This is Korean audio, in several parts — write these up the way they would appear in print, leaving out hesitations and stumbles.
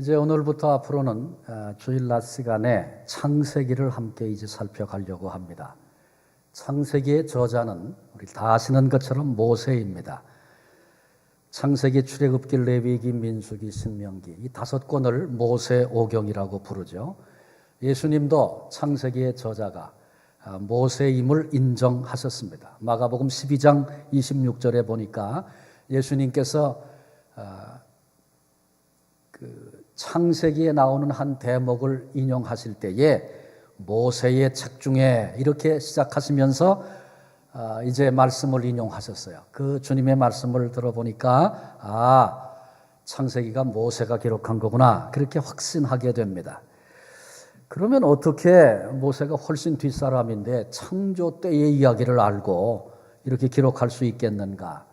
이제 오늘부터 앞으로는 주일 낮 시간에 창세기를 함께 이제 살펴가려고 합니다. 창세기의 저자는 우리 다 아시는 것처럼 모세입니다. 창세기, 출애굽기, 레위기, 민수기, 신명기 이 5권을 모세오경이라고 부르죠. 예수님도 창세기의 저자가 모세임을 인정하셨습니다. 마가복음 12장 26절에 보니까 예수님께서 창세기에 나오는 한 대목을 인용하실 때에 모세의 책 중에 이렇게 시작하시면서 이제 말씀을 인용하셨어요. 그 주님의 말씀을 들어보니까 창세기가 모세가 기록한 거구나 그렇게 확신하게 됩니다. 그러면 어떻게 모세가 훨씬 뒷사람인데 창조 때의 이야기를 알고 이렇게 기록할 수 있겠는가?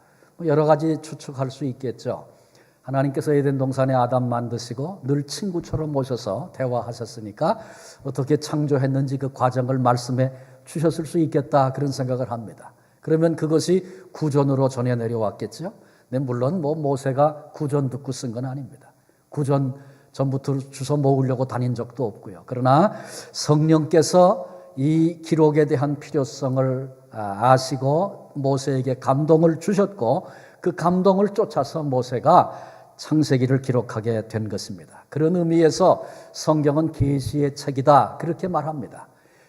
여러 가지 추측할 수 있겠죠. 하나님께서 에덴 동산에 아담 만드시고 늘 친구처럼 모셔서 대화하셨으니까 어떻게 창조했는지 그 과정을 말씀해 주셨을 수 있겠다 그런 생각을 합니다. 그러면 그것이 구전으로 전해 내려왔겠죠. 근데 물론 모세가 구전 듣고 쓴 건 아닙니다. 구전 전부터 주워 모으려고 다닌 적도 없고요. 그러나 성령께서 이 기록에 대한 필요성을 아시고 모세에게 감동을 주셨고 그 감동을 쫓아서 모세가 창세기를 기록하게 된 것입니다. 그런 의미에서 성경은 계시의 책이다 그렇게 말합니다.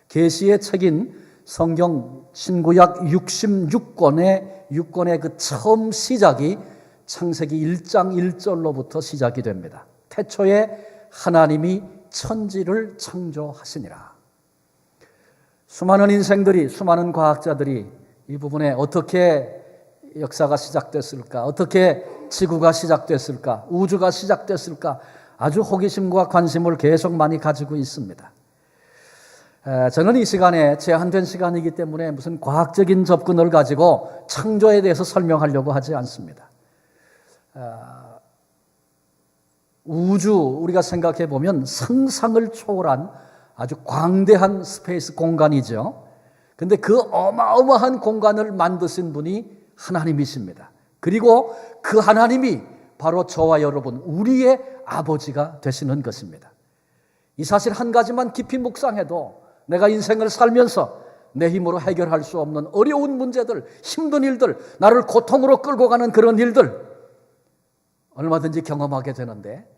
계시의 책인 성경 신구약 66권의 그 처음 시작이 창세기 1장 1절로부터 시작이 됩니다. 태초에 하나님이 천지를 창조하시니라. 수많은 인생들이, 수많은 과학자들이 이 부분에 어떻게 역사가 시작됐을까? 어떻게 지구가 시작됐을까? 우주가 시작됐을까? 아주 호기심과 관심을 계속 많이 가지고 있습니다. 저는 이 시간에 제한된 시간이기 때문에 무슨 과학적인 접근을 가지고 창조에 대해서 설명하려고 하지 않습니다. 우주 우리가 생각해 보면 상상을 초월한 아주 광대한 스페이스 공간이죠. 근데 그 어마어마한 공간을 만드신 분이 하나님이십니다. 그리고 그 하나님이 바로 저와 여러분 우리의 아버지가 되시는 것입니다. 이 사실 한 가지만 깊이 묵상해도 내가 인생을 살면서 내 힘으로 해결할 수 없는 어려운 문제들, 힘든 일들, 나를 고통으로 끌고 가는 그런 일들 얼마든지 경험하게 되는데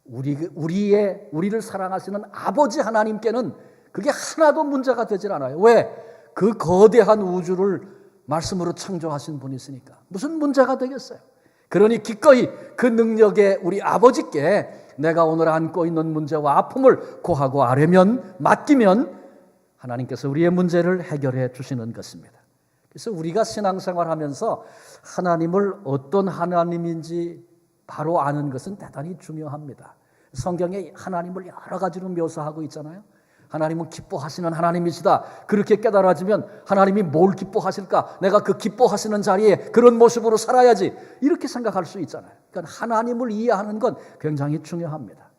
우리를 사랑하시는 아버지 하나님께는 그게 하나도 문제가 되질 않아요. 왜? 그 거대한 우주를 말씀으로 창조하신 분이시니까 무슨 문제가 되겠어요? 그러니 기꺼이 그 능력에 우리 아버지께 내가 오늘 안고 있는 문제와 아픔을 고하고 아뢰면 맡기면 하나님께서 우리의 문제를 해결해 주시는 것입니다. 그래서 우리가 신앙생활하면서 하나님을 어떤 하나님인지 바로 아는 것은 대단히 중요합니다. 성경에 하나님을 여러 가지로 묘사하고 있잖아요. 하나님은 기뻐하시는 하나님이시다. 그렇게 깨달아지면 하나님이 뭘 기뻐하실까? 내가 그 기뻐하시는 자리에 그런 모습으로 살아야지. 이렇게 생각할 수 있잖아요. 그러니까 하나님을 이해하는 건 굉장히 중요합니다.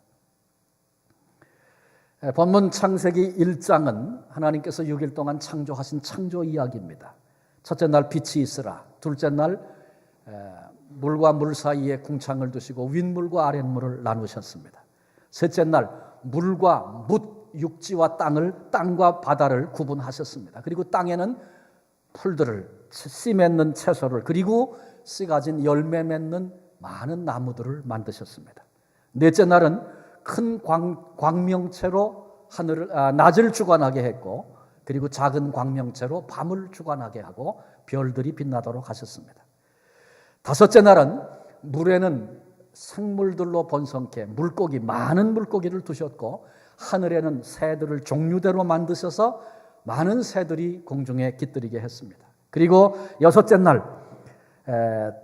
본문 창세기 1장은 하나님께서 6일 동안 창조하신 창조 이야기입니다. 첫째 날 빛이 있으라. 둘째 날 물과 물 사이에 궁창을 두시고 윗물과 아랫물을 나누셨습니다. 셋째 날 물과 묻 육지와 땅과 바다를 구분하셨습니다. 그리고 땅에는 풀들을, 씨 맺는 채소를, 그리고 씨 가진 열매 맺는 많은 나무들을 만드셨습니다. 넷째 날은 큰 광명체로 낮을 주관하게 했고, 그리고 작은 광명체로 밤을 주관하게 하고 별들이 빛나도록 하셨습니다. 다섯째 날은 물에는 생물들로 번성케 많은 물고기를 두셨고, 하늘에는 새들을 종류대로 만드셔서 많은 새들이 공중에 깃들이게 했습니다. 그리고 여섯째 날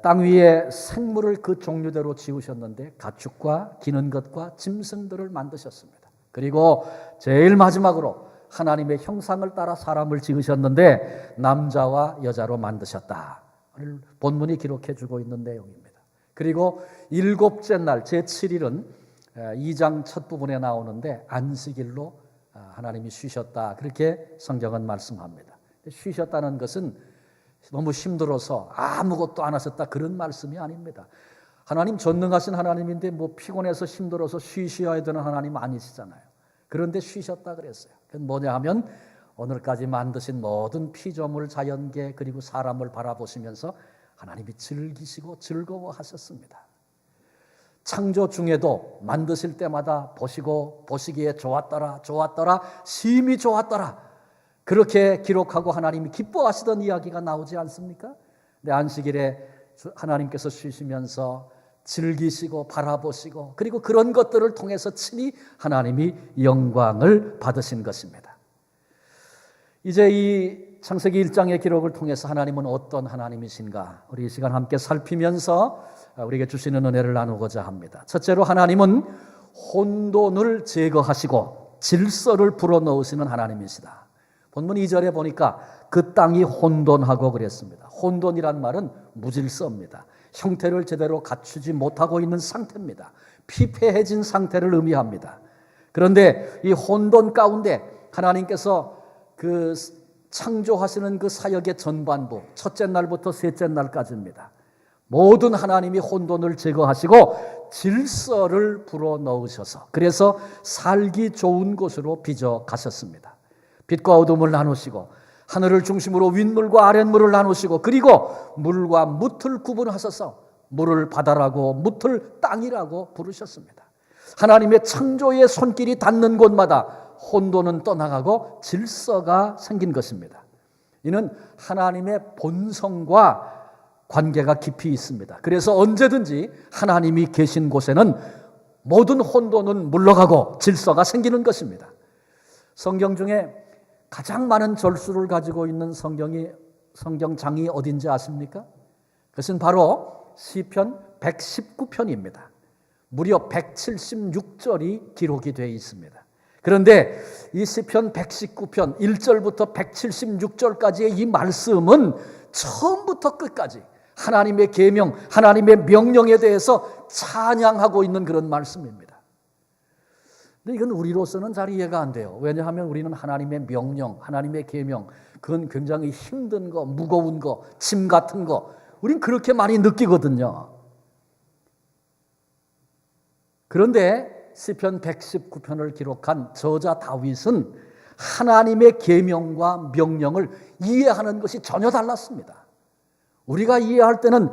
땅 위에 생물을 그 종류대로 지으셨는데 가축과 기는 것과 짐승들을 만드셨습니다. 그리고 제일 마지막으로 하나님의 형상을 따라 사람을 지으셨는데 남자와 여자로 만드셨다. 본문이 기록해 주고 있는 내용입니다. 그리고 일곱째 날 제7일은 2장 첫 부분에 나오는데 안식일로 하나님이 쉬셨다. 그렇게 성경은 말씀합니다. 쉬셨다는 것은 너무 힘들어서 아무것도 안 하셨다 그런 말씀이 아닙니다. 하나님 전능하신 하나님인데 뭐 피곤해서 힘들어서 쉬셔야 되는 하나님 아니시잖아요. 그런데 쉬셨다 그랬어요. 그건 뭐냐 하면 오늘까지 만드신 모든 피조물, 자연계 그리고 사람을 바라보시면서 하나님이 즐기시고 즐거워하셨습니다. 창조 중에도 만드실 때마다 보시기에 좋았더라, 심히 좋았더라. 그렇게 기록하고 하나님이 기뻐하시던 이야기가 나오지 않습니까? 근데 안식일에 하나님께서 쉬시면서 즐기시고 바라보시고 그리고 그런 것들을 통해서 친히 하나님이 영광을 받으신 것입니다. 이제 이 창세기 1장의 기록을 통해서 하나님은 어떤 하나님이신가 우리 이 시간 함께 살피면서 우리에게 주시는 은혜를 나누고자 합니다. 첫째로 하나님은 혼돈을 제거하시고 질서를 불어넣으시는 하나님이시다. 본문 2절에 보니까 그 땅이 혼돈하고 그랬습니다. 혼돈이란 말은 무질서입니다. 형태를 제대로 갖추지 못하고 있는 상태입니다. 피폐해진 상태를 의미합니다. 그런데 이 혼돈 가운데 하나님께서 그 창조하시는 그 사역의 전반부, 첫째 날부터 셋째 날까지입니다. 모든 하나님이 혼돈을 제거하시고 질서를 불어넣으셔서 그래서 살기 좋은 곳으로 빚어 가셨습니다. 빛과 어둠을 나누시고 하늘을 중심으로 윗물과 아랫물을 나누시고 그리고 물과 뭇을 구분하셔서 물을 바다라고 뭇을 땅이라고 부르셨습니다. 하나님의 창조의 손길이 닿는 곳마다 혼돈은 떠나가고 질서가 생긴 것입니다. 이는 하나님의 본성과 관계가 깊이 있습니다. 그래서 언제든지 하나님이 계신 곳에는 모든 혼돈은 물러가고 질서가 생기는 것입니다. 성경 중에 가장 많은 절수를 가지고 있는 성경장이 어딘지 아십니까? 그것은 바로 시편 119편입니다. 무려 176절이 기록이 되어 있습니다. 그런데 이 시편 119편 1절부터 176절까지의 이 말씀은 처음부터 끝까지 하나님의 계명, 하나님의 명령에 대해서 찬양하고 있는 그런 말씀입니다. 근데 이건 우리로서는 잘 이해가 안 돼요. 왜냐하면 우리는 하나님의 명령, 하나님의 계명, 그건 굉장히 힘든 거, 무거운 거, 짐 같은 거, 우린 그렇게 많이 느끼거든요. 그런데 시편 119편을 기록한 저자 다윗은 하나님의 계명과 명령을 이해하는 것이 전혀 달랐습니다. 우리가 이해할 때는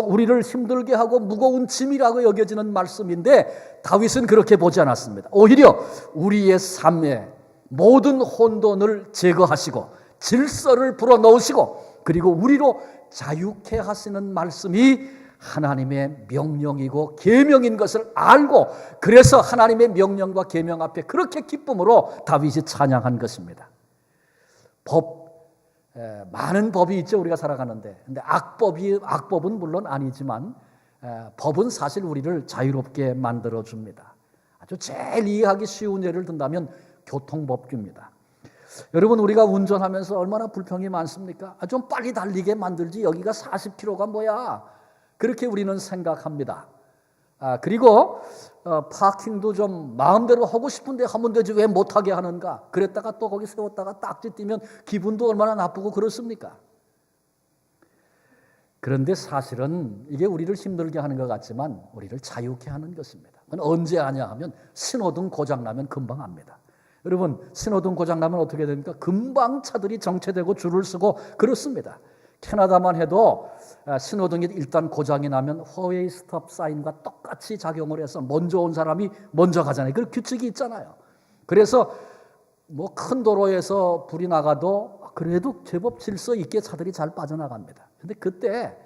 우리를 힘들게 하고 무거운 짐이라고 여겨지는 말씀인데 다윗은 그렇게 보지 않았습니다. 오히려 우리의 삶에 모든 혼돈을 제거하시고 질서를 불어넣으시고 그리고 우리로 자유케 하시는 말씀이 하나님의 명령이고 계명인 것을 알고 그래서 하나님의 명령과 계명 앞에 그렇게 기쁨으로 다윗이 찬양한 것입니다. 많은 법이 있죠. 우리가 살아가는데. 근데 악법은 물론 아니지만 법은 사실 우리를 자유롭게 만들어 줍니다. 아주 제일 이해하기 쉬운 예를 든다면 교통법규입니다. 여러분 우리가 운전하면서 얼마나 불평이 많습니까? 좀 빨리 달리게 만들지 여기가 40km가 뭐야? 그렇게 우리는 생각합니다. 그리고 파킹도 좀 마음대로 하고 싶은데 하면 되지 왜 못하게 하는가? 그랬다가 또 거기 세웠다가 딱지 띄면 기분도 얼마나 나쁘고 그렇습니까? 그런데 사실은 이게 우리를 힘들게 하는 것 같지만 우리를 자유케 하는 것입니다. 그건 언제 하냐 하면 신호등 고장나면 금방 압니다. 여러분 신호등 고장나면 어떻게 됩니까? 금방 차들이 정체되고 줄을 서고 그렇습니다. 캐나다만 해도 신호등이 일단 고장이 나면 허웨이 스톱 사인과 똑같이 작용을 해서 먼저 온 사람이 먼저 가잖아요. 그 규칙이 있잖아요. 그래서 뭐 큰 도로에서 불이 나가도 그래도 제법 질서 있게 차들이 잘 빠져나갑니다. 근데 그때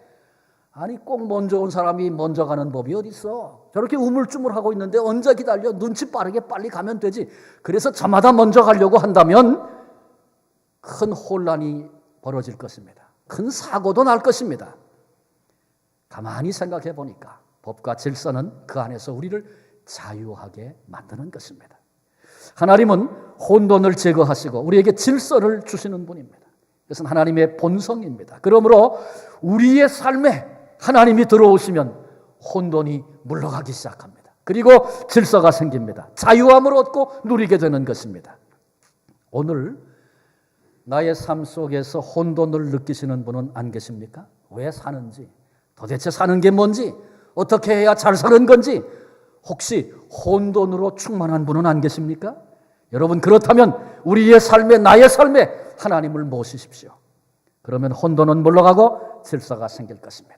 아니 꼭 먼저 온 사람이 먼저 가는 법이 어디 있어? 저렇게 우물쭈물하고 있는데 언제 기다려? 눈치 빠르게 빨리 가면 되지. 그래서 저마다 먼저 가려고 한다면 큰 혼란이 벌어질 것입니다. 큰 사고도 날 것입니다. 가만히 생각해 보니까 법과 질서는 그 안에서 우리를 자유하게 만드는 것입니다. 하나님은 혼돈을 제거하시고 우리에게 질서를 주시는 분입니다. 그것은 하나님의 본성입니다. 그러므로 우리의 삶에 하나님이 들어오시면 혼돈이 물러가기 시작합니다. 그리고 질서가 생깁니다. 자유함을 얻고 누리게 되는 것입니다. 오늘 나의 삶 속에서 혼돈을 느끼시는 분은 안 계십니까? 왜 사는지, 도대체 사는 게 뭔지, 어떻게 해야 잘 사는 건지 혹시 혼돈으로 충만한 분은 안 계십니까? 여러분, 그렇다면 우리의 삶에, 나의 삶에 하나님을 모시십시오. 그러면 혼돈은 물러가고 질서가 생길 것입니다.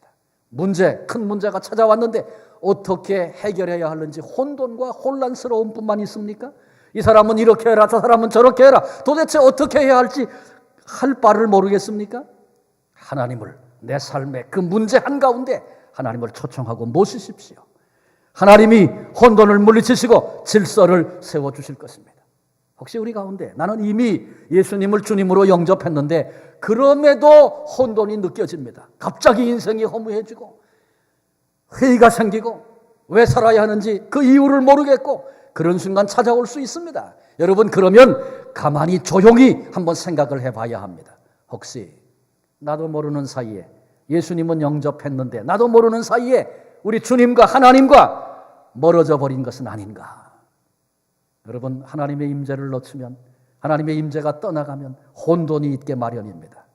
큰 문제가 찾아왔는데 어떻게 해결해야 하는지 혼돈과 혼란스러움 뿐만 있습니까? 이 사람은 이렇게 해라, 저 사람은 저렇게 해라. 도대체 어떻게 해야 할지 할 바를 모르겠습니까? 하나님을 내 삶의 그 문제 한가운데 하나님을 초청하고 모시십시오. 하나님이 혼돈을 물리치시고 질서를 세워주실 것입니다. 혹시 우리 가운데 나는 이미 예수님을 주님으로 영접했는데 그럼에도 혼돈이 느껴집니다. 갑자기 인생이 허무해지고 회의가 생기고 왜 살아야 하는지 그 이유를 모르겠고 그런 순간 찾아올 수 있습니다. 여러분, 그러면 가만히 조용히 한번 생각을 해봐야 합니다. 혹시 나도 모르는 사이에 예수님은 영접했는데 나도 모르는 사이에 우리 주님과 하나님과 멀어져 버린 것은 아닌가? 여러분, 하나님의 임재를 놓치면, 하나님의 임재가 떠나가면 혼돈이 있게 마련입니다.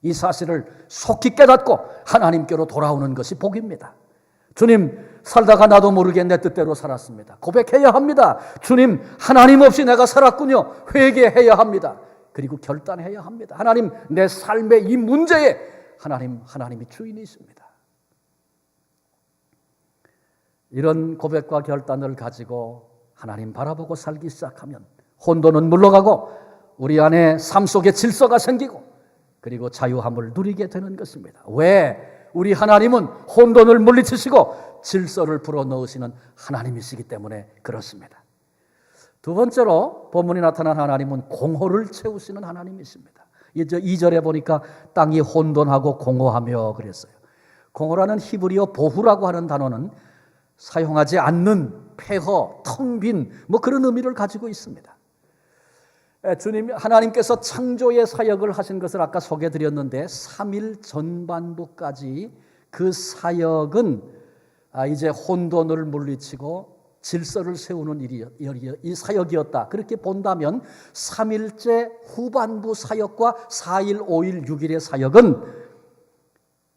이 사실을 속히 깨닫고 하나님께로 돌아오는 것이 복입니다. 주님, 살다가 나도 모르게 내 뜻대로 살았습니다. 고백해야 합니다. 주님, 하나님 없이 내가 살았군요. 회개해야 합니다. 그리고 결단해야 합니다. 하나님, 내 삶의 이 문제에 하나님이 주인이십니다. 이런 고백과 결단을 가지고 하나님 바라보고 살기 시작하면 혼돈은 물러가고 우리 안에 삶 속에 질서가 생기고 그리고 자유함을 누리게 되는 것입니다. 왜? 우리 하나님은 혼돈을 물리치시고 질서를 불어넣으시는 하나님이시기 때문에 그렇습니다. 두 번째로 본문에 나타난 하나님은 공허를 채우시는 하나님이십니다. 2절에 보니까 땅이 혼돈하고 공허하며 그랬어요. 공허라는 히브리어 보후라고 하는 단어는 사용하지 않는, 폐허, 텅 빈 그런 의미를 가지고 있습니다. 하나님께서 창조의 사역을 하신 것을 아까 소개해드렸는데 3일 전반부까지 그 사역은 이제 혼돈을 물리치고 질서를 세우는 이 사역이었다. 그렇게 본다면 3일째 후반부 사역과 4일, 5일, 6일의 사역은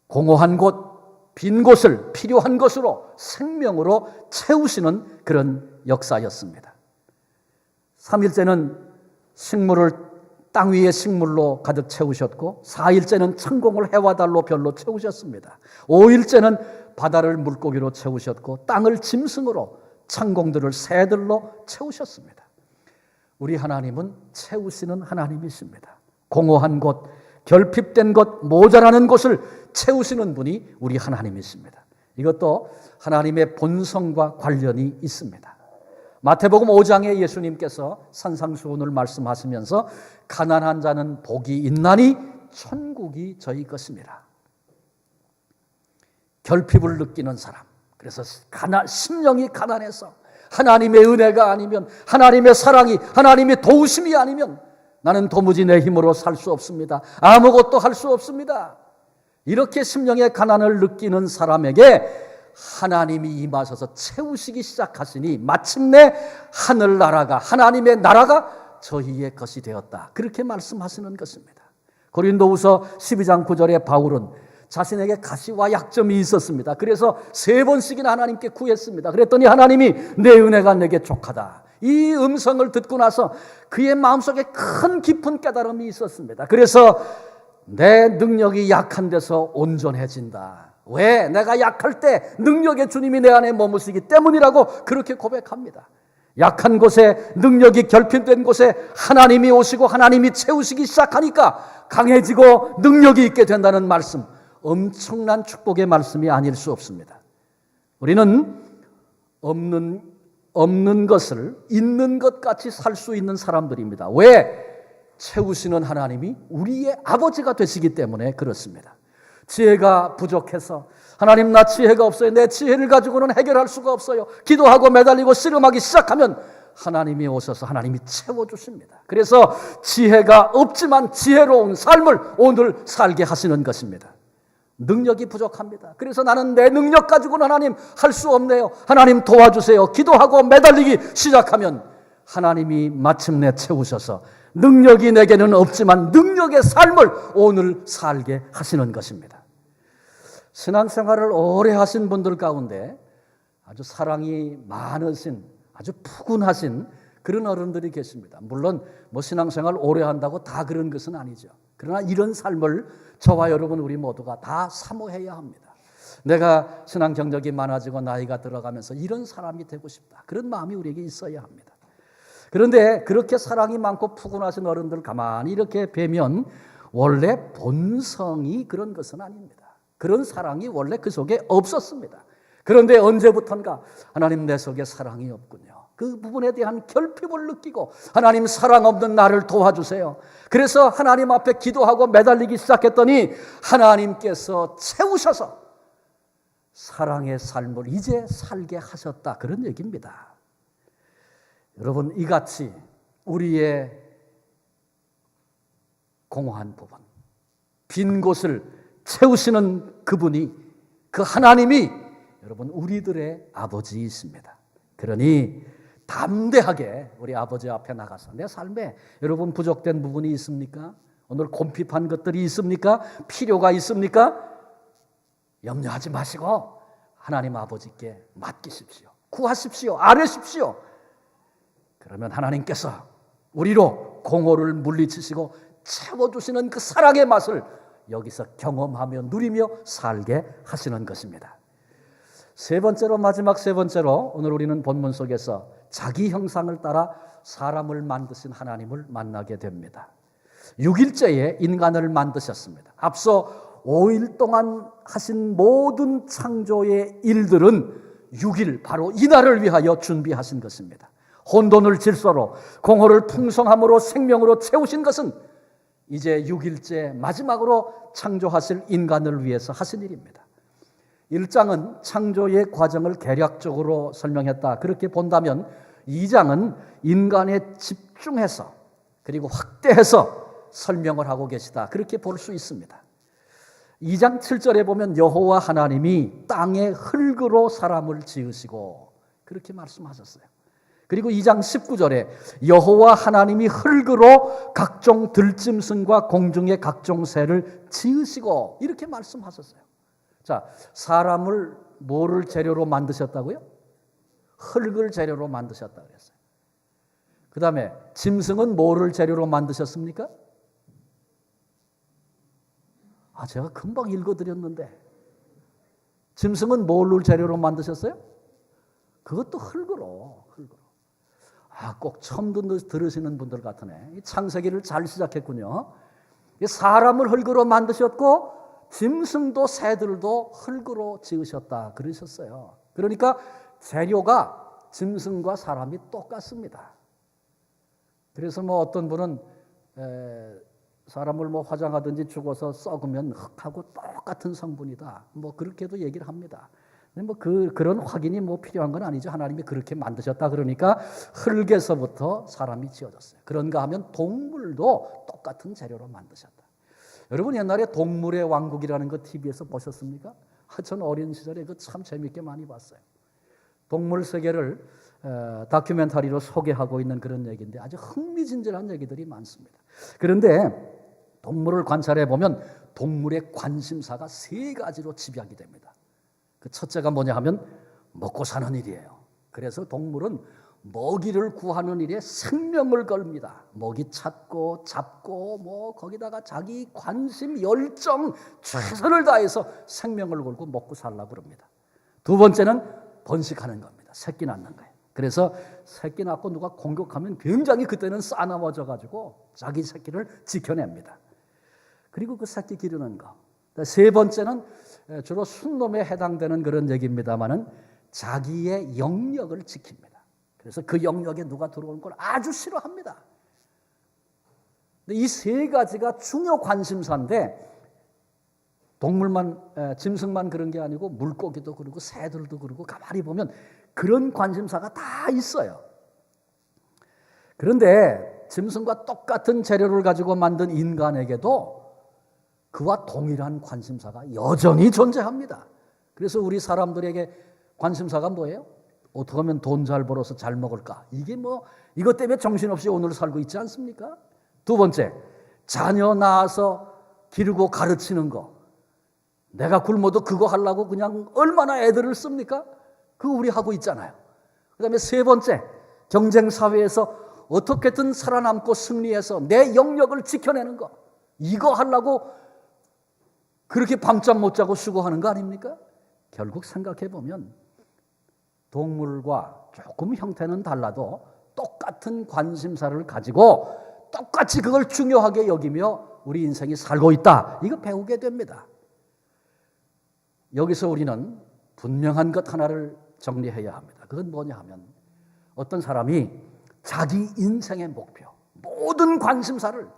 공허한 곳, 빈 곳을 필요한 것으로 생명으로 채우시는 그런 역사였습니다. 3일째는 땅 위의 식물로 가득 채우셨고 4일째는 천공을 해와 달로 별로 채우셨습니다. 5일째는 바다를 물고기로 채우셨고 땅을 짐승으로 창공들을 새들로 채우셨습니다. 우리 하나님은 채우시는 하나님이십니다. 공허한 곳, 결핍된 곳, 모자라는 곳을 채우시는 분이 우리 하나님이십니다. 이것도 하나님의 본성과 관련이 있습니다. 마태복음 5장에 예수님께서 산상수훈을 말씀하시면서 가난한 자는 복이 있나니 천국이 저희 것입니다. 결핍을 느끼는 사람, 그래서 심령이 가난해서 하나님의 은혜가 아니면, 하나님의 사랑이, 하나님의 도우심이 아니면 나는 도무지 내 힘으로 살 수 없습니다. 아무것도 할 수 없습니다. 이렇게 심령의 가난을 느끼는 사람에게 하나님이 임하셔서 채우시기 시작하시니 마침내 하늘나라가, 하나님의 나라가 저희의 것이 되었다. 그렇게 말씀하시는 것입니다. 고린도후서 12장 9절에 바울은 자신에게 가시와 약점이 있었습니다. 그래서 3번씩이나 하나님께 구했습니다. 그랬더니 하나님이 내 은혜가 내게 족하다. 이 음성을 듣고 나서 그의 마음속에 큰 깊은 깨달음이 있었습니다. 그래서 내 능력이 약한 데서 온전해진다. 왜? 내가 약할 때 능력의 주님이 내 안에 머무시기 때문이라고 그렇게 고백합니다. 약한 곳에, 능력이 결핍된 곳에 하나님이 오시고 하나님이 채우시기 시작하니까 강해지고 능력이 있게 된다는 말씀, 엄청난 축복의 말씀이 아닐 수 없습니다. 우리는 없는 것을 있는 것 같이 살 수 있는 사람들입니다. 왜? 채우시는 하나님이 우리의 아버지가 되시기 때문에 그렇습니다. 지혜가 부족해서 하나님, 나 지혜가 없어요. 내 지혜를 가지고는 해결할 수가 없어요. 기도하고 매달리고 씨름하기 시작하면 하나님이 오셔서 하나님이 채워주십니다. 그래서 지혜가 없지만 지혜로운 삶을 오늘 살게 하시는 것입니다. 능력이 부족합니다. 그래서 나는 내 능력 가지고는 하나님 할 수 없네요. 하나님 도와주세요. 기도하고 매달리기 시작하면 하나님이 마침내 채우셔서 능력이 내게는 없지만 능력의 삶을 오늘 살게 하시는 것입니다. 신앙생활을 오래 하신 분들 가운데 아주 사랑이 많으신, 아주 푸근하신 그런 어른들이 계십니다. 물론 뭐 신앙생활 오래 한다고 다 그런 것은 아니죠. 그러나 이런 삶을 저와 여러분 우리 모두가 다 사모해야 합니다. 내가 신앙 경력이 많아지고 나이가 들어가면서 이런 사람이 되고 싶다. 그런 마음이 우리에게 있어야 합니다. 그런데 그렇게 사랑이 많고 푸근하신 어른들 가만히 이렇게 뵈면 원래 본성이 그런 것은 아닙니다. 그런 사랑이 원래 그 속에 없었습니다. 그런데 언제부턴가 하나님 내 속에 사랑이 없군요. 그 부분에 대한 결핍을 느끼고 하나님 사랑 없는 나를 도와주세요. 그래서 하나님 앞에 기도하고 매달리기 시작했더니 하나님께서 채우셔서 사랑의 삶을 이제 살게 하셨다. 그런 얘기입니다. 여러분 이같이 우리의 공허한 부분, 빈 곳을 채우시는 그분이, 그 하나님이 여러분 우리들의 아버지이십니다. 그러니 담대하게 우리 아버지 앞에 나가서 내 삶에 여러분 부족된 부분이 있습니까? 오늘 곰핍한 것들이 있습니까? 필요가 있습니까? 염려하지 마시고 하나님 아버지께 맡기십시오. 구하십시오. 아뢰십시오. 그러면 하나님께서 우리로 공허를 물리치시고 채워주시는 그 사랑의 맛을 여기서 경험하며 누리며 살게 하시는 것입니다. 세 번째로, 마지막 세 번째로 오늘 우리는 본문 속에서 자기 형상을 따라 사람을 만드신 하나님을 만나게 됩니다. 6일째에 인간을 만드셨습니다. 앞서 5일 동안 하신 모든 창조의 일들은 6일, 바로 이날을 위하여 준비하신 것입니다. 혼돈을 질서로, 공허를 풍성함으로, 생명으로 채우신 것은 이제 6일째 마지막으로 창조하실 인간을 위해서 하신 일입니다. 1장은 창조의 과정을 개략적으로 설명했다. 그렇게 본다면 2장은 인간에 집중해서 그리고 확대해서 설명을 하고 계시다. 그렇게 볼 수 있습니다. 2장 7절에 보면 여호와 하나님이 땅의 흙으로 사람을 지으시고 그렇게 말씀하셨어요. 그리고 2장 19절에 여호와 하나님이 흙으로 각종 들짐승과 공중의 각종 새를 지으시고 이렇게 말씀하셨어요. 자, 사람을 뭐를 재료로 만드셨다고요? 흙을 재료로 만드셨다 그랬어요. 그 다음에 짐승은 뭐를 재료로 만드셨습니까? 제가 금방 읽어드렸는데 짐승은 뭘로 재료로 만드셨어요? 그것도 흙으로. 꼭 처음 들으시는 분들 같으네. 창세기를 잘 시작했군요. 사람을 흙으로 만드셨고 짐승도 새들도 흙으로 지으셨다 그러셨어요. 그러니까 재료가 짐승과 사람이 똑같습니다. 그래서 어떤 분은 사람을 화장하든지 죽어서 썩으면 흙하고 똑같은 성분이다. 그렇게도 얘기를 합니다. 그런 확인이 필요한 건 아니죠. 하나님이 그렇게 만드셨다 그러니까 흙에서부터 사람이 지어졌어요. 그런가 하면 동물도 똑같은 재료로 만드셨다. 여러분 옛날에 동물의 왕국이라는 거 TV에서 보셨습니까? 전 어린 시절에 참 재밌게 많이 봤어요. 동물 세계를 다큐멘터리로 소개하고 있는 그런 얘기인데 아주 흥미진진한 얘기들이 많습니다. 그런데 동물을 관찰해 보면 동물의 관심사가 세 가지로 집약이 됩니다. 그 첫째가 뭐냐 하면 먹고 사는 일이에요. 그래서 동물은 먹이를 구하는 일에 생명을 걸습니다. 먹이 찾고 잡고 거기다가 자기 관심, 열정, 최선을 다해서 생명을 걸고 먹고 살려고 그럽니다. 두 번째는 번식하는 겁니다. 새끼 낳는 거예요. 그래서 새끼 낳고 누가 공격하면 굉장히 그때는 싸나워져 가지고 자기 새끼를 지켜냅니다. 그리고 그 새끼 기르는 거. 세 번째는 주로 순놈에 해당되는 그런 얘기입니다만은 자기의 영역을 지킵니다. 그래서 그 영역에 누가 들어오는 걸 아주 싫어합니다. 이 세 가지가 중요 관심사인데 동물만, 짐승만 그런 게 아니고 물고기도 그러고 새들도 그러고 가만히 보면 그런 관심사가 다 있어요. 그런데 짐승과 똑같은 재료를 가지고 만든 인간에게도 그와 동일한 관심사가 여전히 존재합니다. 그래서 우리 사람들에게 관심사가 뭐예요? 어떻게 하면 돈 잘 벌어서 잘 먹을까? 이게 이것 때문에 정신없이 오늘 살고 있지 않습니까? 두 번째, 자녀 낳아서 기르고 가르치는 거. 내가 굶어도 그거 하려고 그냥 얼마나 애들을 씁니까? 그거 우리 하고 있잖아요. 그 다음에 세 번째, 경쟁 사회에서 어떻게든 살아남고 승리해서 내 영역을 지켜내는 거. 이거 하려고 그렇게 밤잠 못 자고 수고하는 거 아닙니까? 결국 생각해 보면 동물과 조금 형태는 달라도 똑같은 관심사를 가지고 똑같이 그걸 중요하게 여기며 우리 인생이 살고 있다. 이거 배우게 됩니다. 여기서 우리는 분명한 것 하나를 정리해야 합니다. 그건 뭐냐 하면 어떤 사람이 자기 인생의 목표, 모든 관심사를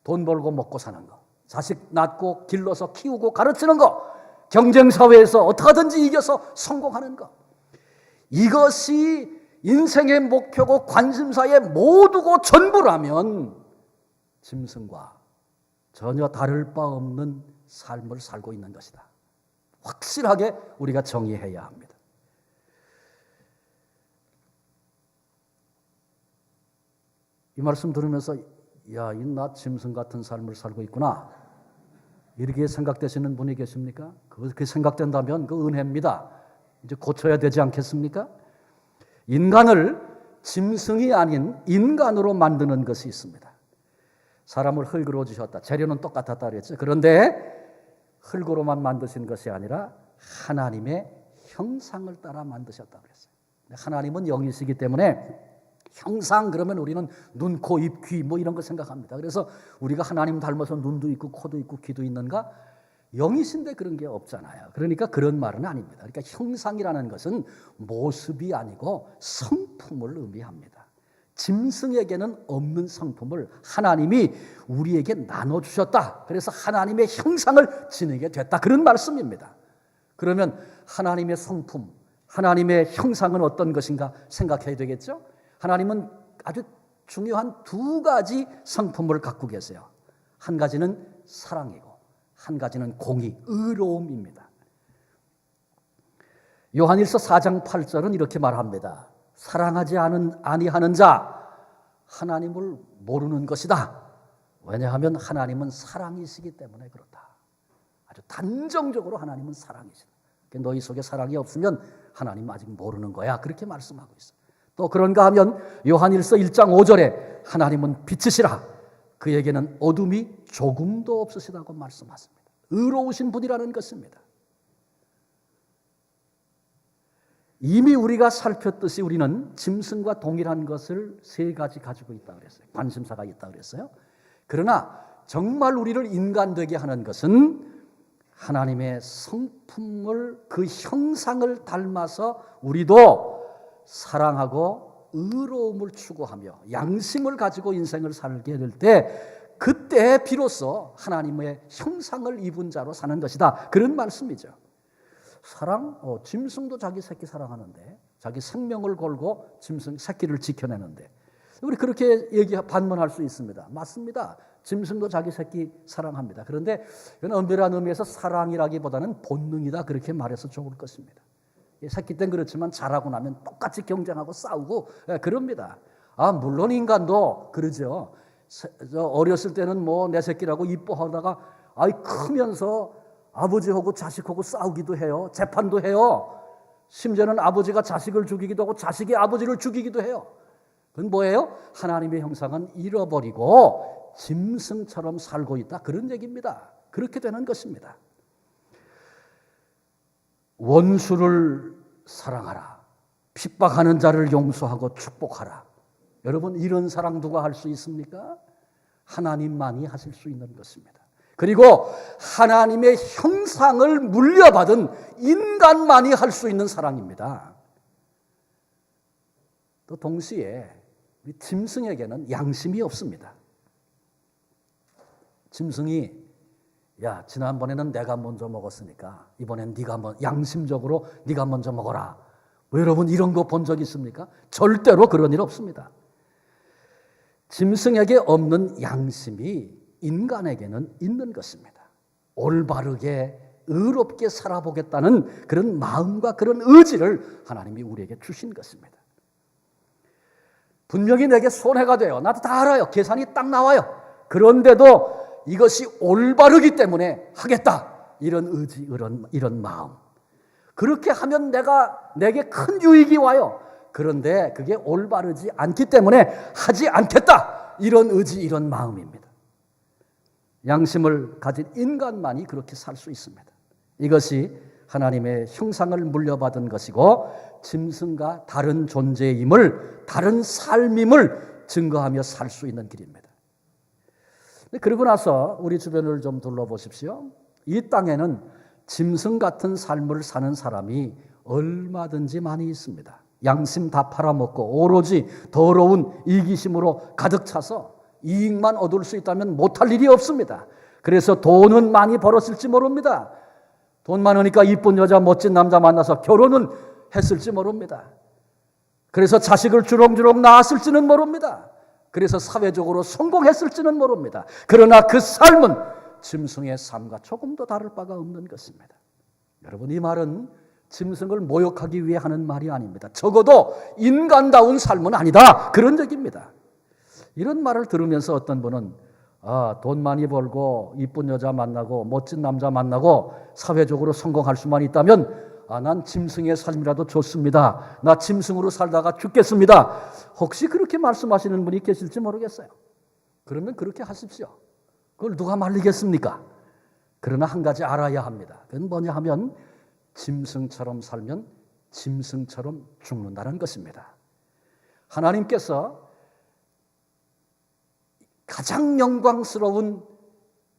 돈 벌고 먹고 사는 거, 자식 낳고 길러서 키우고 가르치는 거, 경쟁사회에서 어떻게든지 이겨서 성공하는 거, 이것이 인생의 목표고 관심사의 모두고 전부라면 짐승과 전혀 다를 바 없는 삶을 살고 있는 것이다. 확실하게 우리가 정의해야 합니다. 이 말씀 들으면서 야, 나 짐승 같은 삶을 살고 있구나 이렇게 생각되시는 분이 계십니까? 그렇게 생각된다면 그 은혜입니다. 이제 고쳐야 되지 않겠습니까? 인간을 짐승이 아닌 인간으로 만드는 것이 있습니다. 사람을 흙으로 지셨다. 재료는 똑같았다 그랬죠. 그런데 흙으로만 만드신 것이 아니라 하나님의 형상을 따라 만드셨다 그랬어요. 하나님은 영이시기 때문에 형상 그러면 우리는 눈, 코, 입, 귀 뭐 이런 거 생각합니다. 그래서 우리가 하나님 닮아서 눈도 있고 코도 있고 귀도 있는가? 영이신데 그런 게 없잖아요. 그러니까 그런 말은 아닙니다. 그러니까 형상이라는 것은 모습이 아니고 성품을 의미합니다. 짐승에게는 없는 성품을 하나님이 우리에게 나눠주셨다. 그래서 하나님의 형상을 지니게 됐다. 그런 말씀입니다. 그러면 하나님의 성품, 하나님의 형상은 어떤 것인가 생각해야 되겠죠? 하나님은 아주 중요한 두 가지 성품을 갖고 계세요. 한 가지는 사랑이고 한 가지는 공의, 의로움입니다. 요한일서 4장 8절은 이렇게 말합니다. 사랑하지 아니하는 자 하나님을 모르는 것이다. 왜냐하면 하나님은 사랑이시기 때문에 그렇다. 아주 단정적으로 하나님은 사랑이시다. 너희 속에 사랑이 없으면 하나님 아직 모르는 거야. 그렇게 말씀하고 있어요. 또 그런가 하면 요한일서 1장 5절에 하나님은 빛이시라. 그에게는 어둠이 조금도 없으시다고 말씀하십니다. 의로우신 분이라는 것입니다. 이미 우리가 살폈듯이 우리는 짐승과 동일한 것을 세 가지 가지고 있다고 그랬어요. 관심사가 있다고 그랬어요. 그러나 정말 우리를 인간 되게 하는 것은 하나님의 성품을 그 형상을 닮아서 우리도 사랑하고 의로움을 추구하며 양심을 가지고 인생을 살게 될 때 그때 비로소 하나님의 형상을 입은 자로 사는 것이다. 그런 말씀이죠. 사랑, 짐승도 자기 새끼 사랑하는데 자기 생명을 걸고 짐승 새끼를 지켜내는데 우리 그렇게 반문할 수 있습니다. 맞습니다. 짐승도 자기 새끼 사랑합니다. 그런데 이건 엄밀한 의미에서 사랑이라기보다는 본능이다 그렇게 말해서 좋을 것입니다. 새끼 땐 그렇지만 자라고 나면 똑같이 경쟁하고 싸우고 그럽니다. 물론 인간도 그러죠. 어렸을 때는 뭐 내 새끼라고 이뻐하다가 크면서 아버지하고 자식하고 싸우기도 해요. 재판도 해요. 심지어는 아버지가 자식을 죽이기도 하고 자식이 아버지를 죽이기도 해요. 그건 뭐예요? 하나님의 형상은 잃어버리고 짐승처럼 살고 있다. 그런 얘기입니다. 그렇게 되는 것입니다. 원수를 사랑하라. 핍박하는 자를 용서하고 축복하라. 여러분 이런 사랑 누가 할 수 있습니까? 하나님만이 하실 수 있는 것입니다. 그리고 하나님의 형상을 물려받은 인간만이 할 수 있는 사랑입니다. 또 동시에 짐승에게는 양심이 없습니다. 짐승이 야, 지난번에는 내가 먼저 먹었으니까 이번엔 양심적으로 네가 먼저 먹어라. 여러분 이런 거 본 적 있습니까? 절대로 그런 일 없습니다. 짐승에게 없는 양심이 인간에게는 있는 것입니다. 올바르게 의롭게 살아보겠다는 그런 마음과 그런 의지를 하나님이 우리에게 주신 것입니다. 분명히 내게 손해가 돼요. 나도 다 알아요. 계산이 딱 나와요. 그런데도 이것이 올바르기 때문에 하겠다. 이런 의지, 이런 마음. 그렇게 하면 내게 큰 유익이 와요. 그런데 그게 올바르지 않기 때문에 하지 않겠다. 이런 의지, 이런 마음입니다. 양심을 가진 인간만이 그렇게 살 수 있습니다. 이것이 하나님의 형상을 물려받은 것이고 짐승과 다른 존재임을, 다른 삶임을 증거하며 살 수 있는 길입니다. 그러고 나서 우리 주변을 좀 둘러보십시오. 이 땅에는 짐승 같은 삶을 사는 사람이 얼마든지 많이 있습니다. 양심 다 팔아먹고 오로지 더러운 이기심으로 가득 차서 이익만 얻을 수 있다면 못할 일이 없습니다. 그래서 돈은 많이 벌었을지 모릅니다. 돈 많으니까 이쁜 여자, 멋진 남자 만나서 결혼은 했을지 모릅니다. 그래서 자식을 주렁주렁 낳았을지는 모릅니다. 그래서 사회적으로 성공했을지는 모릅니다. 그러나 그 삶은 짐승의 삶과 조금도 다를 바가 없는 것입니다. 여러분, 이 말은 짐승을 모욕하기 위해 하는 말이 아닙니다. 적어도 인간다운 삶은 아니다, 그런 얘기입니다. 이런 말을 들으면서 어떤 분은 돈 많이 벌고 이쁜 여자 만나고 멋진 남자 만나고 사회적으로 성공할 수만 있다면 난 짐승의 삶이라도 좋습니다. 나 짐승으로 살다가 죽겠습니다. 혹시 그렇게 말씀하시는 분이 계실지 모르겠어요. 그러면 그렇게 하십시오. 그걸 누가 말리겠습니까? 그러나 한 가지 알아야 합니다. 그건 뭐냐 하면 짐승처럼 살면 짐승처럼 죽는다는 것입니다. 하나님께서 가장 영광스러운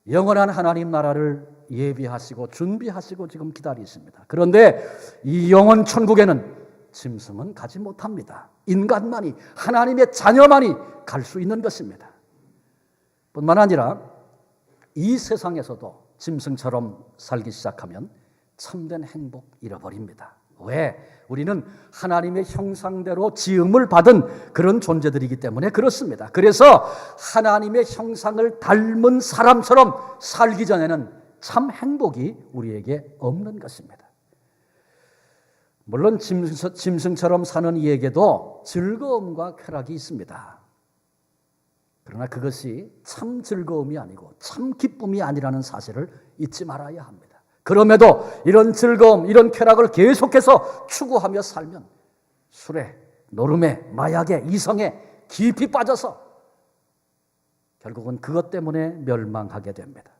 영원한 하나님 나라를 예비하시고 준비하시고 지금 기다리십니다. 그런데 이 영원 천국에는 짐승은 가지 못합니다. 인간만이, 하나님의 자녀만이 갈 수 있는 것입니다. 뿐만 아니라 이 세상에서도 짐승처럼 살기 시작하면 참된 행복 잃어버립니다. 왜? 우리는 하나님의 형상대로 지음을 받은 그런 존재들이기 때문에 그렇습니다. 그래서 하나님의 형상을 닮은 사람처럼 살기 전에는 참 행복이 우리에게 없는 것입니다. 물론 짐승처럼 사는 이에게도 즐거움과 쾌락이 있습니다. 그러나 그것이 참 즐거움이 아니고 참 기쁨이 아니라는 사실을 잊지 말아야 합니다. 그럼에도 이런 즐거움, 이런 쾌락을 계속해서 추구하며 살면 술에, 노름에, 마약에, 이성에 깊이 빠져서 결국은 그것 때문에 멸망하게 됩니다.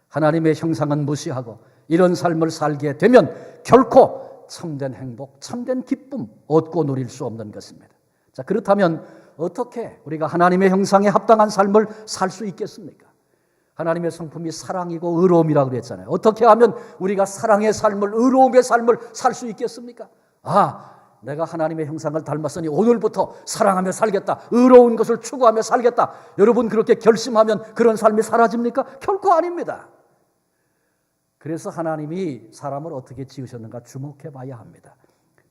하나님의 형상은 무시하고 이런 삶을 살게 되면 결코 참된 행복, 참된 기쁨 얻고 누릴 수 없는 것입니다. 자, 그렇다면 어떻게 우리가 하나님의 형상에 합당한 삶을 살 수 있겠습니까? 하나님의 성품이 사랑이고 의로움이라고 그랬잖아요. 어떻게 하면 우리가 사랑의 삶을, 의로움의 삶을 살 수 있겠습니까? 내가 하나님의 형상을 닮았으니 오늘부터 사랑하며 살겠다, 의로운 것을 추구하며 살겠다. 여러분 그렇게 결심하면 그런 삶이 사라집니까? 결코 아닙니다. 그래서 하나님이 사람을 어떻게 지으셨는가 주목해 봐야 합니다.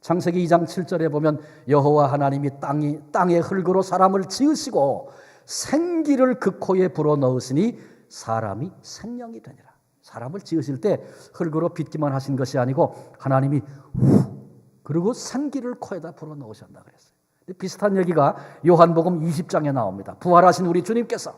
창세기 2장 7절에 보면 여호와 하나님이 땅의 흙으로 사람을 지으시고 생기를 그 코에 불어넣으시니 사람이 생명이 되니라. 사람을 지으실 때 흙으로 빚기만 하신 것이 아니고 하나님이 그리고 생기를 코에다 불어넣으셨다 그랬어요. 비슷한 얘기가 요한복음 20장에 나옵니다. 부활하신 우리 주님께서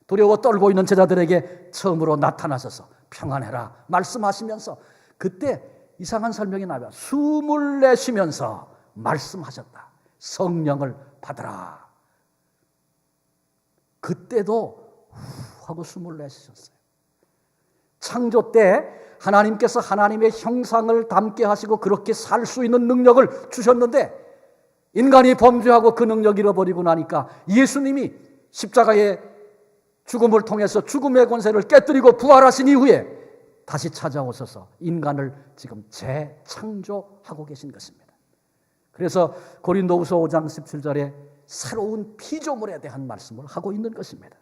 두려워 떨고 있는 제자들에게 처음으로 나타나셔서 평안해라 말씀하시면서 그때 이상한 설명이 나와요. 숨을 내쉬면서 말씀하셨다. 성령을 받으라. 그때도 하고 숨을 내쉬셨어요. 창조 때 하나님께서 하나님의 형상을 닮게 하시고 그렇게 살 수 있는 능력을 주셨는데 인간이 범죄하고 그 능력 잃어버리고 나니까 예수님이 십자가의 죽음을 통해서 죽음의 권세를 깨뜨리고 부활하신 이후에 다시 찾아오셔서 인간을 지금 재창조하고 계신 것입니다. 그래서 고린도후서 5장 17절에 새로운 피조물에 대한 말씀을 하고 있는 것입니다.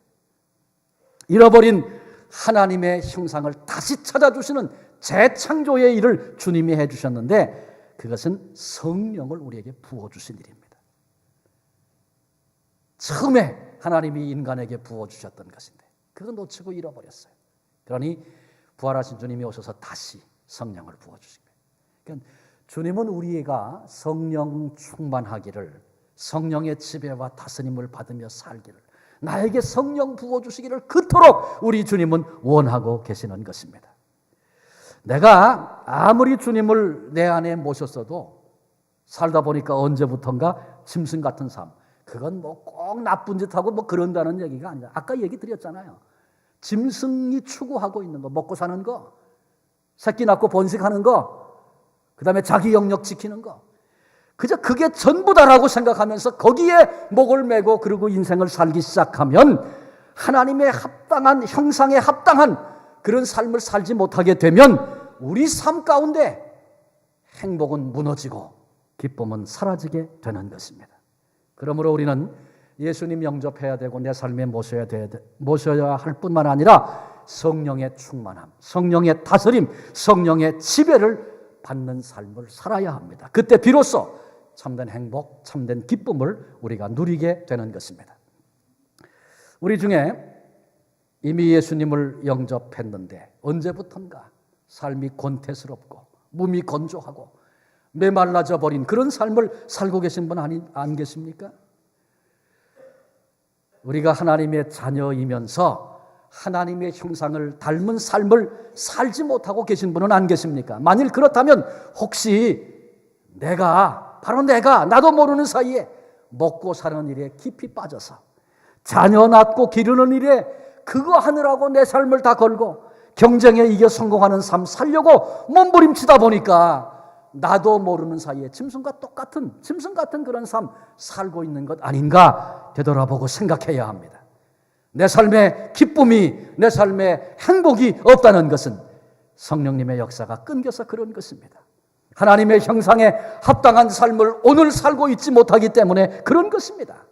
잃어버린 하나님의 형상을 다시 찾아주시는 재창조의 일을 주님이 해주셨는데 그것은 성령을 우리에게 부어주신 일입니다. 처음에 하나님이 인간에게 부어주셨던 것인데 그거 놓치고 잃어버렸어요. 그러니 부활하신 주님이 오셔서 다시 성령을 부어주신 거예요. 그러니까 주님은 우리가 성령 충만하기를, 성령의 지배와 다스림을 받으며 살기를, 나에게 성령 부어주시기를 그토록 우리 주님은 원하고 계시는 것입니다. 내가 아무리 주님을 내 안에 모셨어도 살다 보니까 언제부턴가 짐승 같은 삶, 그건 뭐 꼭 나쁜 짓하고 뭐 그런다는 얘기가 아니라 아까 얘기 드렸잖아요. 짐승이 추구하고 있는 거, 먹고 사는 거, 새끼 낳고 번식하는 거, 그 다음에 자기 영역 지키는 거, 그저 그게 전부다라고 생각하면서 거기에 목을 메고 그리고 인생을 살기 시작하면 하나님의 합당한 형상에 합당한 그런 삶을 살지 못하게 되면 우리 삶 가운데 행복은 무너지고 기쁨은 사라지게 되는 것입니다. 그러므로 우리는 예수님 영접해야 되고 내 삶에 모셔야 할 뿐만 아니라 성령의 충만함, 성령의 다스림, 성령의 지배를 받는 삶을 살아야 합니다. 그때 비로소 참된 행복, 참된 기쁨을 우리가 누리게 되는 것입니다. 우리 중에 이미 예수님을 영접했는데 언제부턴가 삶이 권태스럽고 몸이 건조하고 메말라져 버린 그런 삶을 살고 계신 분 안 계십니까? 우리가 하나님의 자녀이면서 하나님의 형상을 닮은 삶을 살지 못하고 계신 분은 안 계십니까? 만일 그렇다면 혹시 바로 내가 나도 모르는 사이에 먹고 사는 일에 깊이 빠져서 자녀 낳고 기르는 일에 그거 하느라고 내 삶을 다 걸고 경쟁에 이겨 성공하는 삶 살려고 몸부림치다 보니까 나도 모르는 사이에 짐승 같은 그런 삶 살고 있는 것 아닌가 되돌아보고 생각해야 합니다. 내 삶에 기쁨이, 내 삶에 행복이 없다는 것은 성령님의 역사가 끊겨서 그런 것입니다. 하나님의 형상에 합당한 삶을 오늘 살고 있지 못하기 때문에 그런 것입니다.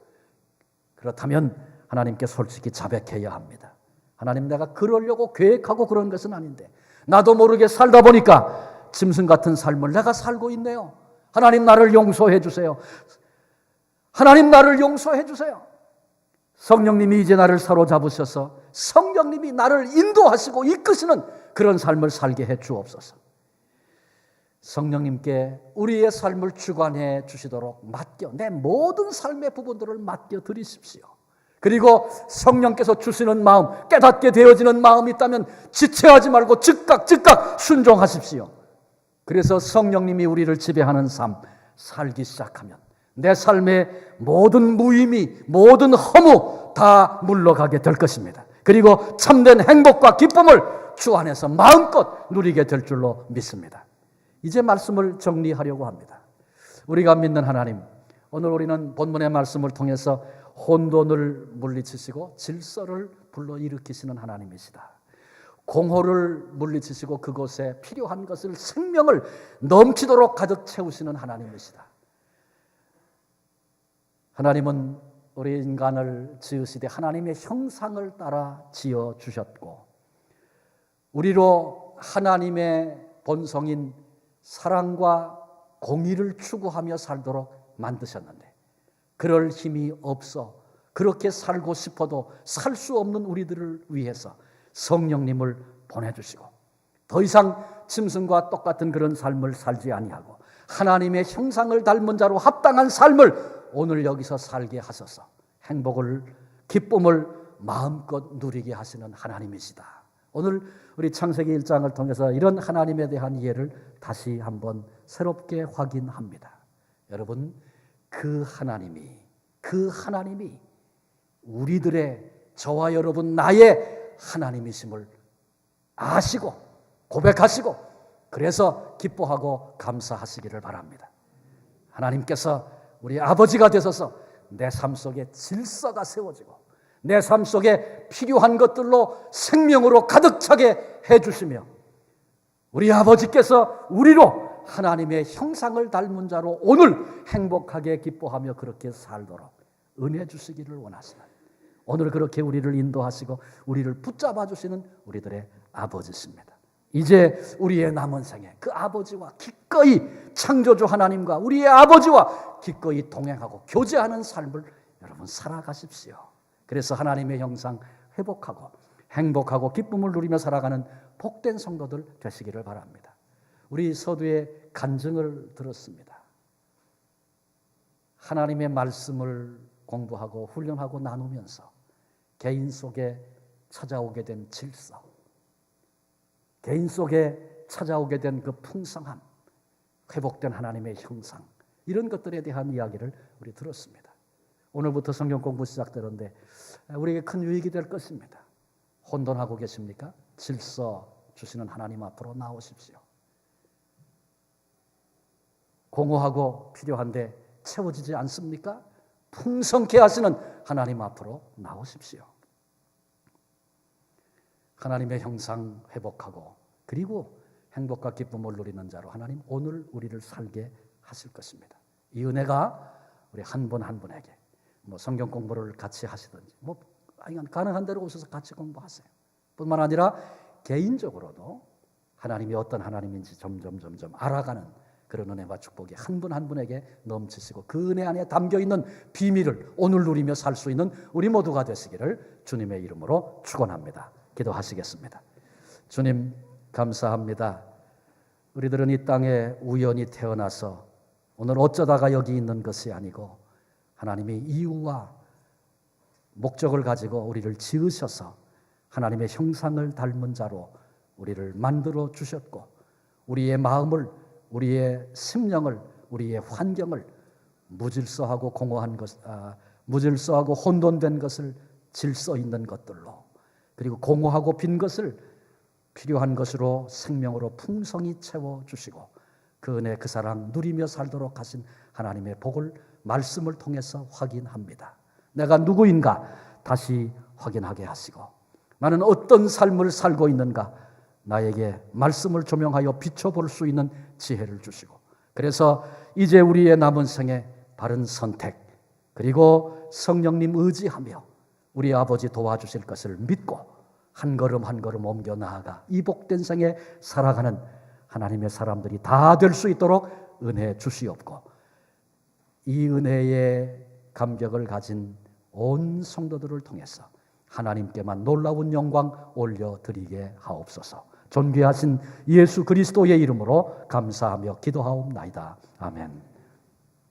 그렇다면 하나님께 솔직히 자백해야 합니다. 하나님, 내가 그러려고 계획하고 그런 것은 아닌데 나도 모르게 살다 보니까 짐승 같은 삶을 내가 살고 있네요. 하나님, 나를 용서해 주세요. 하나님, 나를 용서해 주세요. 성령님이 이제 나를 사로잡으셔서 성령님이 나를 인도하시고 이끄시는 그런 삶을 살게 해 주옵소서. 성령님께 우리의 삶을 주관해 주시도록 내 모든 삶의 부분들을 맡겨 드리십시오. 그리고 성령께서 주시는 마음, 깨닫게 되어지는 마음이 있다면 지체하지 말고 즉각 순종하십시오. 그래서 성령님이 우리를 지배하는 삶 살기 시작하면 내 삶의 모든 무의미, 모든 허무 다 물러가게 될 것입니다. 그리고 참된 행복과 기쁨을 주 안에서 마음껏 누리게 될 줄로 믿습니다. 이제 말씀을 정리하려고 합니다. 우리가 믿는 하나님, 오늘 우리는 본문의 말씀을 통해서 혼돈을 물리치시고 질서를 불러일으키시는 하나님이시다. 공허를 물리치시고 그곳에 필요한 것을 생명을 넘치도록 가득 채우시는 하나님이시다. 하나님은 우리 인간을 지으시되 하나님의 형상을 따라 지어주셨고 우리로 하나님의 본성인 사랑과 공의를 추구하며 살도록 만드셨는데 그럴 힘이 없어 그렇게 살고 싶어도 살 수 없는 우리들을 위해서 성령님을 보내주시고 더 이상 짐승과 똑같은 그런 삶을 살지 아니하고 하나님의 형상을 닮은 자로 합당한 삶을 오늘 여기서 살게 하셔서 행복을, 기쁨을 마음껏 누리게 하시는 하나님이시다. 오늘 우리 창세기 1장을 통해서 이런 하나님에 대한 이해를 다시 한번 새롭게 확인합니다. 여러분, 그 하나님이 우리들의, 저와 여러분 나의 하나님이심을 아시고 고백하시고 그래서 기뻐하고 감사하시기를 바랍니다. 하나님께서 우리 아버지가 되셔서 내 삶 속에 질서가 세워지고 내 삶 속에 필요한 것들로 생명으로 가득 차게 해주시며 우리 아버지께서 우리로 하나님의 형상을 닮은 자로 오늘 행복하게 기뻐하며 그렇게 살도록 은혜 주시기를 원하시는 오늘 그렇게 우리를 인도하시고 우리를 붙잡아 주시는 우리들의 아버지십니다. 이제 우리의 남은 생에 그 아버지와 기꺼이 창조주 하나님과 우리의 아버지와 기꺼이 동행하고 교제하는 삶을 여러분 살아가십시오. 그래서 하나님의 형상 회복하고 행복하고 기쁨을 누리며 살아가는 복된 성도들 되시기를 바랍니다. 우리 서두에 간증을 들었습니다. 하나님의 말씀을 공부하고 훈련하고 나누면서 개인 속에 찾아오게 된 질서, 개인 속에 찾아오게 된 그 풍성함, 회복된 하나님의 형상, 이런 것들에 대한 이야기를 우리 들었습니다. 오늘부터 성경 공부 시작되는데 우리에게 큰 유익이 될 것입니다. 혼돈하고 계십니까? 질서 주시는 하나님 앞으로 나오십시오. 공허하고 필요한데 채워지지 않습니까? 풍성케 하시는 하나님 앞으로 나오십시오. 하나님의 형상 회복하고 그리고 행복과 기쁨을 누리는 자로 하나님 오늘 우리를 살게 하실 것입니다. 이 은혜가 우리 한 분 한 분에게 성경 공부를 같이 하시든지 가능한 대로 오셔서 같이 공부하세요. 뿐만 아니라 개인적으로도 하나님이 어떤 하나님인지 점점 알아가는 그런 은혜와 축복이 한 분 한 분에게 넘치시고 그 은혜 안에 담겨있는 비밀을 오늘 누리며 살 수 있는 우리 모두가 되시기를 주님의 이름으로 축원합니다. 기도하시겠습니다. 주님 감사합니다. 우리들은 이 땅에 우연히 태어나서 오늘 어쩌다가 여기 있는 것이 아니고 하나님이 이유와 목적을 가지고 우리를 지으셔서 하나님의 형상을 닮은 자로 우리를 만들어 주셨고 우리의 마음을, 우리의 심령을, 우리의 환경을 무질서하고 공허한 것, 무질서하고 혼돈된 것을 질서 있는 것들로, 그리고 공허하고 빈 것을 필요한 것으로 생명으로 풍성히 채워 주시고 그 은혜 그 사랑 누리며 살도록 하신 하나님의 복을 말씀을 통해서 확인합니다. 내가 누구인가 다시 확인하게 하시고 나는 어떤 삶을 살고 있는가 나에게 말씀을 조명하여 비춰볼 수 있는 지혜를 주시고 그래서 이제 우리의 남은 생에 바른 선택 그리고 성령님 의지하며 우리 아버지 도와주실 것을 믿고 한 걸음 한 걸음 옮겨 나아가 이 복된 생에 살아가는 하나님의 사람들이 다 될 수 있도록 은혜 주시옵고 이 은혜의 감격을 가진 온 성도들을 통해서 하나님께만 놀라운 영광 올려드리게 하옵소서. 존귀하신 예수 그리스도의 이름으로 감사하며 기도하옵나이다. 아멘.